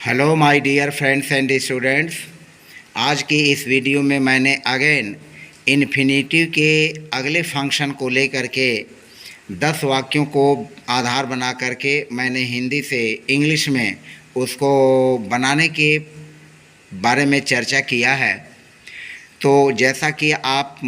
Hello my dear friends and students. आज की इस वीडियो में मैंने अगेन इन्फिनेटिव के अगले फंक्शन को लेकर के 10 वाक्यों को आधार बना करके मैंने हिंदी से इंग्लिश में उसको बनाने के बारे में चर्चा किया है। तो जैसा कि आप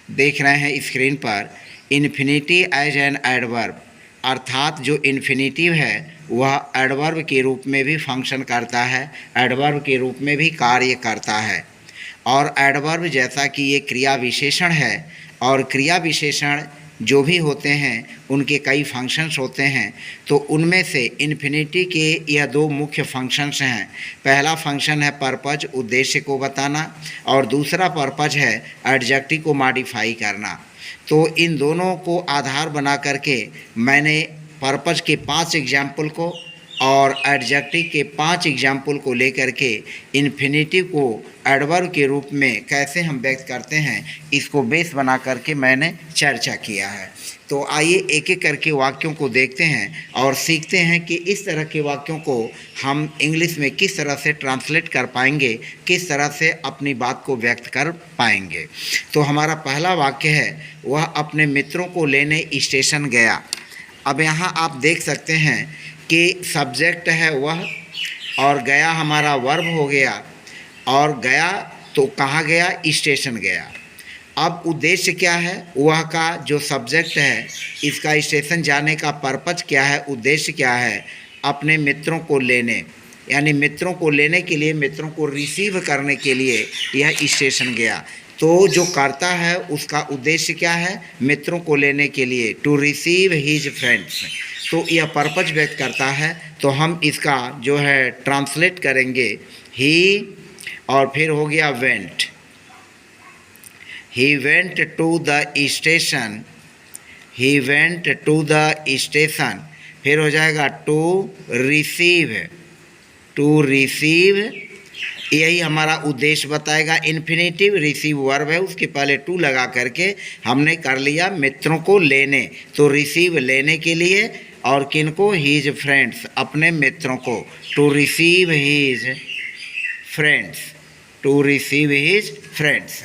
देख रहे हैं स्क्रीन पर, इन्फिनिटिव एज एन एडवर्ब, अर्थात जो इन्फिनिटिव है वह एडवर्ब के रूप में भी फंक्शन करता है, एडवर्ब के रूप में भी कार्य करता है। और एडवर्ब जैसा कि ये क्रिया विशेषण है, और क्रिया विशेषण जो भी होते हैं उनके कई फंक्शंस होते हैं। तो उनमें से इन्फिनिटी के यह 2 मुख्य फंक्शंस हैं। पहला फंक्शन है पर्पज, उद्देश्य को बताना, और दूसरा पर्पज है एडजेक्टिव को मॉडिफाई करना। तो इन दोनों को आधार बना करके मैंने पर्पज के 5 एग्जाम्पल को और एडजेक्टिव के 5 एग्जाम्पल को लेकर के इन्फिनिटिव को एडवर्ब के रूप में कैसे हम व्यक्त करते हैं इसको बेस बना करके मैंने चर्चा किया है। तो आइए एक एक करके वाक्यों को देखते हैं और सीखते हैं कि इस तरह के वाक्यों को हम इंग्लिश में किस तरह से ट्रांसलेट कर पाएंगे, किस तरह से अपनी बात को व्यक्त कर पाएंगे। तो हमारा पहला वाक्य है, वह अपने मित्रों को लेने स्टेशन गया। अब यहाँ आप देख सकते हैं कि सब्जेक्ट है वह, और गया हमारा वर्ब हो गया, और गया तो कहाँ गया? स्टेशन गया। अब उद्देश्य क्या है? वह का जो सब्जेक्ट है इसका स्टेशन जाने का पर्पज क्या है, उद्देश्य क्या है? अपने मित्रों को लेने, यानी मित्रों को लेने के लिए, मित्रों को रिसीव करने के लिए यह स्टेशन गया। तो जो करता है उसका उद्देश्य क्या है? मित्रों को लेने के लिए, टू रिसीव हिज फ्रेंड्स। तो यह पर्पज व्यक्त करता है। तो हम इसका जो है ट्रांसलेट करेंगे ही, और फिर हो गया went. He went to the station, he went to the station. फिर हो जाएगा टू रिसीव, टू रिसीव, यही हमारा उद्देश्य बताएगा। इन्फिनेटिव रिसीव वर्ब है, उसके पहले टू लगा करके हमने कर लिया मित्रों को लेने। तो रिसीव लेने के लिए, और किनको? हीज फ्रेंड्स, अपने मित्रों को। To receive his friends, to receive his friends.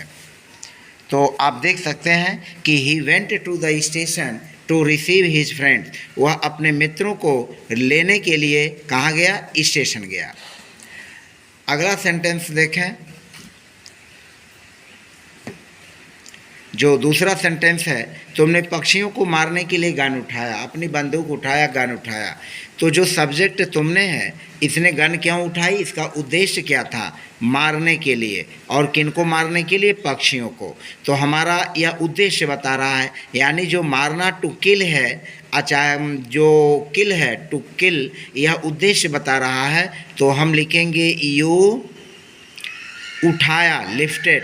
तो आप देख सकते हैं कि he went to the station to receive his friends, वह अपने मित्रों को लेने के लिए कहाँ गया? स्टेशन गया। अगला सेंटेंस देखें, जो दूसरा सेंटेंस है, तुमने पक्षियों को मारने के लिए गन उठाया, अपनी बंदूक उठाया, गन उठाया। तो जो सब्जेक्ट तुमने है, इसने गन क्यों उठाई? इसका उद्देश्य क्या था? मारने के लिए। और किनको मारने के लिए? पक्षियों को। तो हमारा यह उद्देश्य बता रहा है, यानी जो मारना टू किल है, अच्छा जो किल है टू किल, यह उद्देश्य बता रहा है। तो हम लिखेंगे यू उठाया, lifted,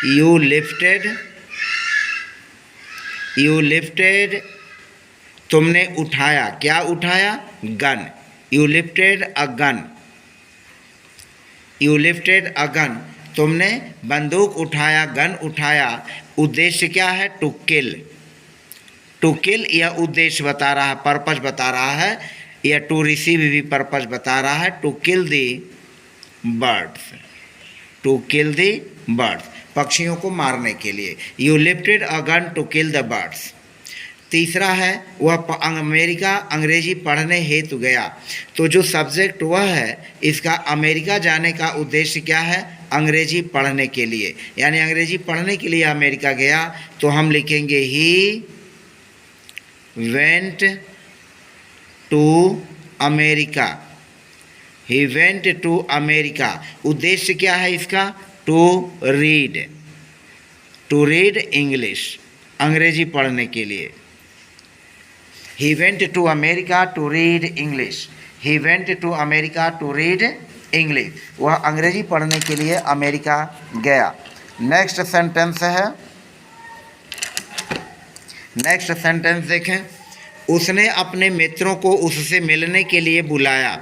you lifted, you lifted, तुमने उठाया, क्या उठाया? Gun. You lifted a gun, you lifted a gun, तुमने बंदूक उठाया, गन उठाया। उद्देश्य क्या है? टू किल, टू किल यह उद्देश्य बता रहा है, पर्पज बता रहा है। यह टू रिसीव भी पर्पज बता रहा है, to kill the birds, to kill the birds, पक्षियों को मारने के लिए। You lifted a gun to kill the birds. तीसरा है, वह अमेरिका अंग्रेजी पढ़ने हेतु गया। तो जो सब्जेक्ट वह है, इसका अमेरिका जाने का उद्देश्य क्या है? अंग्रेजी पढ़ने के लिए, यानी अंग्रेजी पढ़ने के लिए अमेरिका गया। तो हम लिखेंगे he went to America, he went to America. उद्देश्य क्या है इसका? To read, to read English, अंग्रेजी पढ़ने के लिए। He went to America to read English, he went to America to read English, वह अंग्रेजी पढ़ने के लिए अमेरिका गया। नेक्स्ट सेंटेंस है, नेक्स्ट सेंटेंस देखें, उसने अपने मित्रों को उससे मिलने के लिए बुलाया,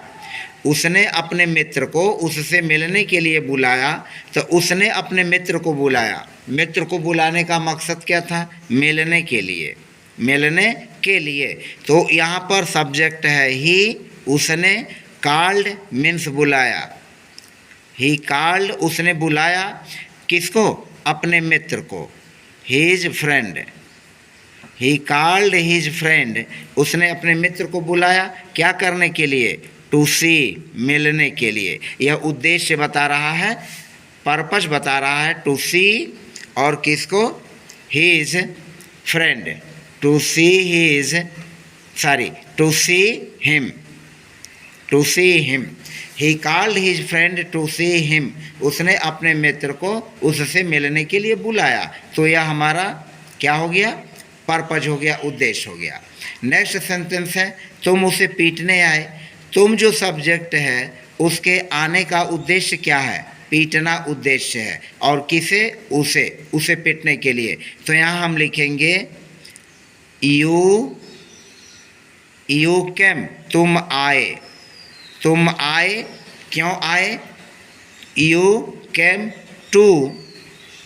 उसने अपने मित्र को उससे मिलने के लिए बुलाया। तो उसने अपने मित्र को बुलाया, मित्र को बुलाने का मकसद क्या था? मिलने के लिए, मिलने के लिए। तो यहाँ पर सब्जेक्ट है ही, उसने, कॉल्ड मीन्स बुलाया, ही कॉल्ड उसने बुलाया किसको, अपने मित्र को, हिज फ्रेंड, ही कॉल्ड हिज फ्रेंड, उसने अपने मित्र को बुलाया क्या करने के लिए, टू सी, मिलने के लिए। यह उद्देश्य बता रहा है, पर्पस बता रहा है, टू सी और किसको, his friend, to see his, sorry to see him, to see him, he called his friend to see him, उसने अपने मित्र को उससे मिलने के लिए बुलाया। तो यह हमारा क्या हो गया, पर्पज हो गया, उद्देश्य हो गया। नेक्स्ट सेंटेंस है, तुम उसे पीटने आए। तुम जो सब्जेक्ट है उसके आने का उद्देश्य क्या है, पीटना उद्देश्य है, और किसे, उसे, उसे पीटने के लिए। तो यहाँ हम लिखेंगे यू केम, तुम आए, तुम आए, क्यों आए, you came to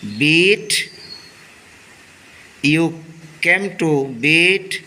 beat, you came to beat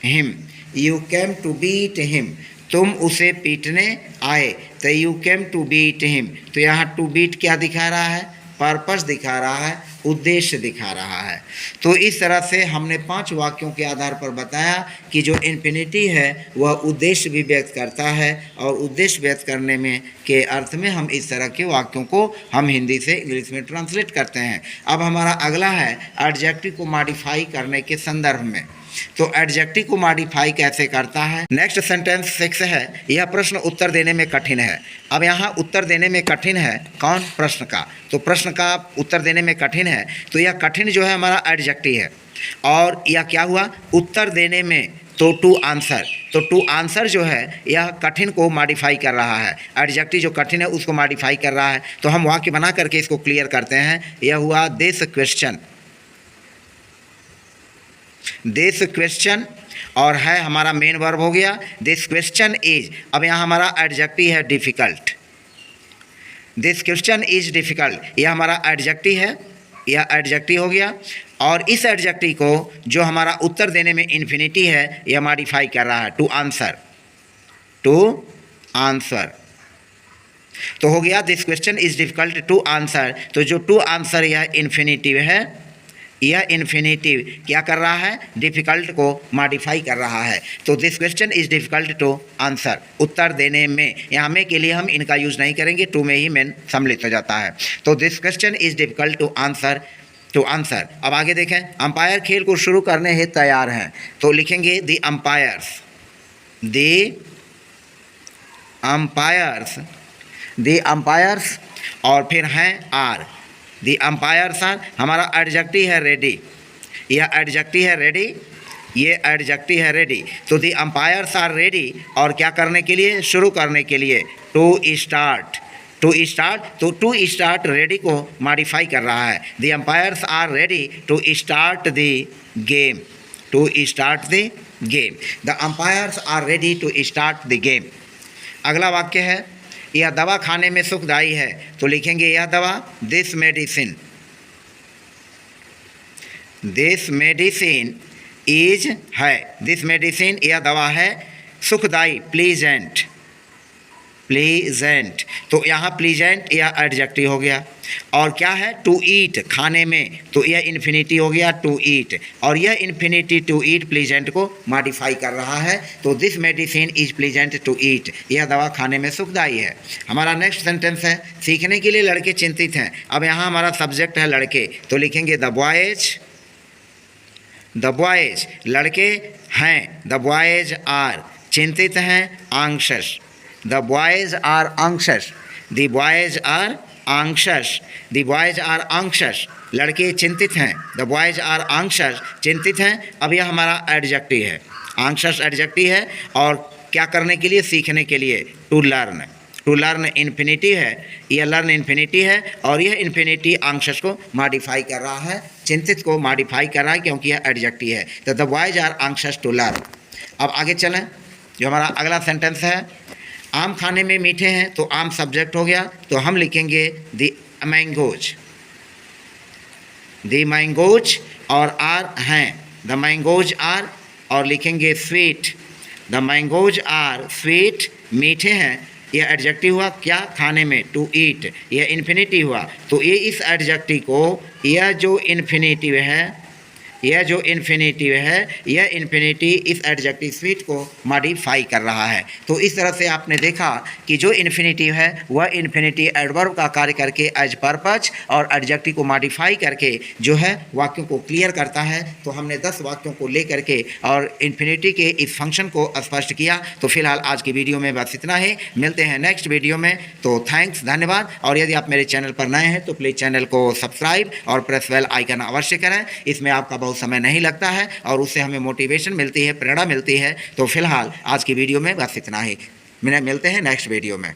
him, you came to beat him, तुम उसे पीटने आए। तो you came to beat him, तो यहाँ टू बीट क्या दिखा रहा है, पर्पस दिखा रहा है, उद्देश्य दिखा रहा है। तो इस तरह से हमने 5 वाक्यों के आधार पर बताया कि जो इन्फिनिटी है वह उद्देश्य भी व्यक्त करता है, और उद्देश्य व्यक्त करने में के अर्थ में हम इस तरह के वाक्यों को हम हिंदी से इंग्लिश में ट्रांसलेट करते हैं। अब हमारा अगला है एडजेक्टिव को मॉडिफाई करने के संदर्भ में। तो एडजेक्टिव को मॉडिफाई कैसे करता है। नेक्स्ट सेंटेंस 6 है, यह प्रश्न उत्तर देने में कठिन है। अब यहाँ उत्तर देने में कठिन है कौन, प्रश्न का, तो प्रश्न का उत्तर देने में कठिन है, तो यह कठिन जो है हमारा एडजेक्टिव है। और यह क्या हुआ, उत्तर देने में, तो टू आंसर, तो टू आंसर जो है यह कठिन को मॉडिफाई कर रहा है, एडजेक्टिव जो कठिन है उसको मॉडिफाई कर रहा है। तो हम वाक्य बना करके इसको क्लियर करते हैं। यह हुआ दिस क्वेश्चन, दिस क्वेश्चन, और है हमारा मेन वर्ब हो गया दिस क्वेश्चन इज। अब यहाँ हमारा एडजेक्टिव है difficult, this question is difficult, यह हमारा एडजेक्टिव है, यह एडजेक्टिव हो गया। और इस एडजेक्टिव को जो हमारा उत्तर देने में इन्फिनिटी है यह मॉडिफाई कर रहा है टू आंसर, टू आंसर। तो हो गया this question is difficult to answer. तो जो टू आंसर यह इन्फिनिटिव है, यह इन्फिनिटिव क्या कर रहा है, डिफ़िकल्ट को मॉडिफाई कर रहा है। तो this question is difficult to answer, उत्तर देने में, यहाँ में के लिए हम इनका यूज़ नहीं करेंगे, टू में ही मेन सम्मिलित हो जाता है। तो this question is difficult to answer, to answer. अब आगे देखें, अंपायर खेल को शुरू करने हेतु तैयार हैं। तो लिखेंगे the umpires, the umpires, the umpires, और फिर हैं आर, दी अंपायर्स आर, हमारा एडजेक्टिव है रेडी, यह एडजेक्टिव है रेडी, ये एडजेक्टिव है रेडी। तो दी अंपायर्स आर रेडी, और क्या करने के लिए, शुरू करने के लिए, टू स्टार्ट, टू स्टार्ट। तो टू स्टार्ट रेडी को मॉडिफाई कर रहा है, the umpires are ready to start the game, to start the game, the umpires are ready to start the game. अगला वाक्य है, यह दवा खाने में सुखदायी है। तो लिखेंगे यह दवा, this medicine, this medicine is है, दिस मेडिसिन यह दवा है, सुखदायी प्लीजेंट, प्लीजेंट। तो यहाँ प्लीजेंट यह एडजेक्टिव हो गया। और क्या है, टू ईट, खाने में, तो यह इन्फिनिटी हो गया टू ईट, और यह इन्फिनिटी टू ईट प्लीजेंट को मॉडिफाई कर रहा है। तो this medicine is pleasant to eat, यह दवा खाने में सुखदायी है। हमारा नेक्स्ट सेंटेंस है, सीखने के लिए लड़के चिंतित हैं। अब यहाँ हमारा सब्जेक्ट है लड़के, तो लिखेंगे द बॉयज, द बॉयज लड़के हैं, द बॉयज आर चिंतित हैं, anxious, the boys are anxious, the boys are anxious, the boys are anxious, लड़के चिंतित हैं, the boys are anxious, चिंतित हैं। अब यह हमारा एडजेक्टिव है, anxious एडजेक्टिव है, और क्या करने के लिए, सीखने के लिए, to learn, to learn infinity है, यह लर्न इन्फिनिटी है, और यह इन्फिनिटी anxious को मॉडिफाई कर रहा है, चिंतित को मॉडिफाई कर रहा है, क्योंकि यह एडजेक्टिव है। तो the boys are anxious to learn. अब आगे चलें, जो हमारा अगला सेंटेंस है, आम खाने में मीठे हैं, तो आम सब्जेक्ट हो गया, तो हम लिखेंगे द मैंगोज, द मैंगोज, और आर हैं, द मैंगोज आर, और लिखेंगे sweet, the mangoes are sweet, मीठे हैं, यह एडजेक्टिव हुआ क्या, खाने में, टू ईट, यह इन्फिनिटिव हुआ। तो ये इस एडजेक्टिव को, यह जो इन्फिनिटिव है, यह जो इन्फिनिटिव है, यह इन्फिनिटी इस एडजेक्टिव स्वीट को मॉडिफाई कर रहा है। तो इस तरह से आपने देखा कि जो इन्फिनिटिव है वह इन्फिनिटी एडवर्ब का कार्य करके एज पर्पज और एडजेक्टिव को मॉडिफाई करके जो है वाक्यों को क्लियर करता है। तो हमने 10 वाक्यों को लेकर के और इन्फिनिटी के इस फंक्शन को स्पष्ट किया। तो फिलहाल आज की वीडियो में बस इतना ही, मिलते हैं नेक्स्ट वीडियो में। तो थैंक्स, धन्यवाद। और यदि आप मेरे चैनल पर नए हैं तो प्लीज़ चैनल को सब्सक्राइब और प्रेस बेल आइकन अवश्य करें। इसमें आपका बहुत समय नहीं लगता है और उससे हमें मोटिवेशन मिलती है, प्रेरणा मिलती है। तो फिलहाल आज की वीडियो में बस इतना ही, मिलते हैं नेक्स्ट वीडियो में।